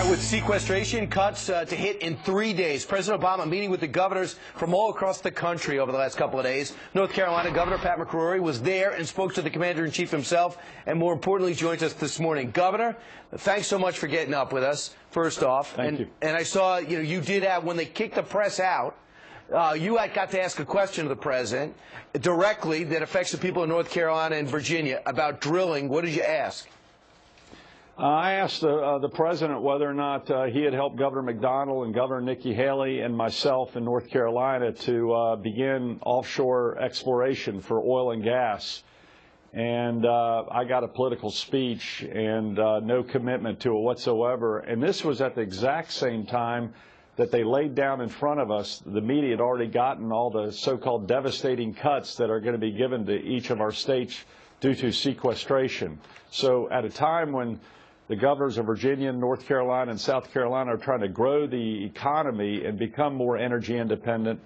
right, with sequestration cuts to hit in 3 days, President Obama meeting with the governors from all across the country over the last couple of days. North Carolina Governor Pat McCrory was there and spoke to the commander-in-chief himself, and more importantly, joins us this morning. Governor, thanks so much for getting up with us, first off. Thank you. And I saw, you did have, when they kicked the press out, you had got to ask a question of the president directly that affects the people in North Carolina and Virginia about drilling. What did you ask? I asked the president whether or not he had helped Governor McDonald and Governor Nikki Haley and myself in North Carolina to begin offshore exploration for oil and gas. And I got a political speech and no commitment to it whatsoever. And this was at the exact same time that they laid down in front of us. The media had already gotten all the so-called devastating cuts that are going to be given to each of our states due to sequestration. So at a time when the governors of Virginia, North Carolina, and South Carolina are trying to grow the economy and become more energy independent,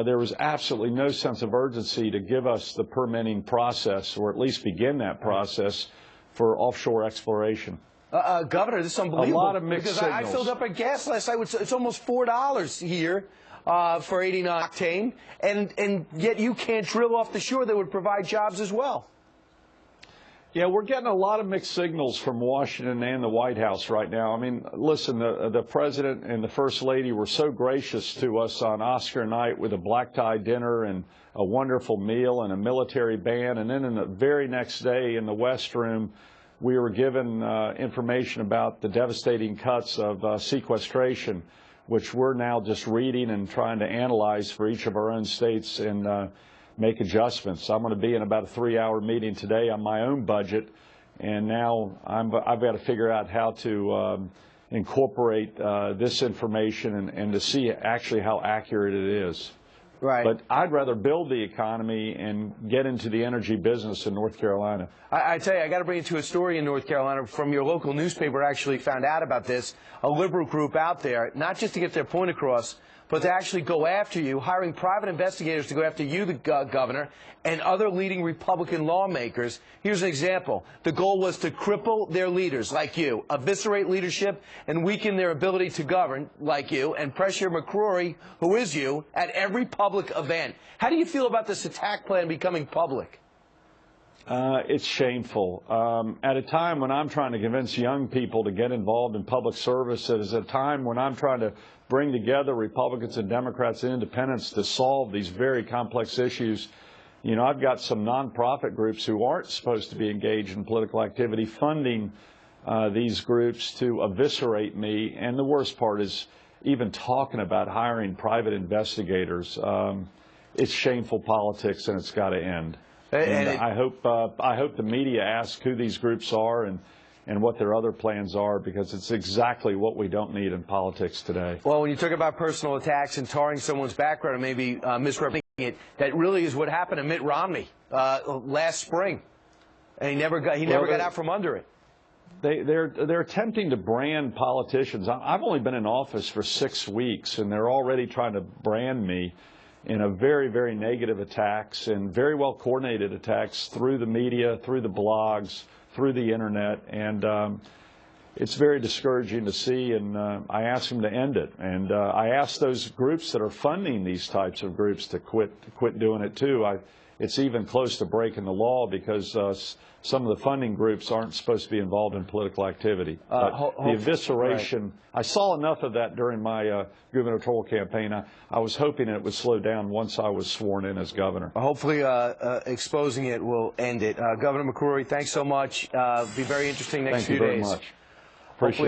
there was absolutely no sense of urgency to give us the permitting process, or at least begin that process, for offshore exploration. Governor, this is unbelievable. A lot of mixed signals. I filled up a gas last night. It's almost $4 here for 89 octane, and yet you can't drill off the shore that would provide jobs as well. Yeah, we're getting a lot of mixed signals from Washington and the White House right now. I mean, listen, the president and the first lady were so gracious to us on Oscar night with a black tie dinner and a wonderful meal and a military band. And then in the very next day in the West Room, we were given information about the devastating cuts of sequestration, which we're now just reading and trying to analyze for each of our own states and make adjustments. I'm going to be in about a 3-hour meeting today on my own budget, and now I've got to figure out how to incorporate this information and to see actually how accurate it is. Right. But I'd rather build the economy and get into the energy business in North Carolina. I tell you, I got to bring you to a story in North Carolina from your local newspaper. Actually found out about this. A liberal group out there, not just to get their point across, but to actually go after you, hiring private investigators to go after you, the governor, and other leading Republican lawmakers. Here's an example. The goal was to cripple their leaders, like you, eviscerate leadership, and weaken their ability to govern, like you, and pressure McCrory, who is you, at every public event. How do you feel about this attack plan becoming public? It's shameful. At a time when I'm trying to convince young people to get involved in public service, it is a time when I'm trying to bring together Republicans and Democrats and independents to solve these very complex issues. You know, I've got some nonprofit groups who aren't supposed to be engaged in political activity funding these groups to eviscerate me. And the worst part is even talking about hiring private investigators. It's shameful politics, and it's got to end. And I hope the media asks who these groups are and what their other plans are, because it's exactly what we don't need in politics today. Well, when you talk about personal attacks and tarring someone's background and maybe misrepresenting it, that really is what happened to Mitt Romney last spring, and he never got out from under it. They're attempting to brand politicians. I've only been in office for 6 weeks, and they're already trying to brand me in a very, very negative attacks and very well coordinated attacks through the media, through the blogs, through the internet, and it's very discouraging to see, and I asked them to end it. And I asked those groups that are funding these types of groups to quit doing it too. It's even close to breaking the law, because some of the funding groups aren't supposed to be involved in political activity. But the evisceration, right. I saw enough of that during my gubernatorial campaign. I was hoping it would slow down once I was sworn in as governor. Hopefully exposing it will end it. Governor McCrory, thanks so much. Be very interesting next few days. Thank you very much. Appreciate it.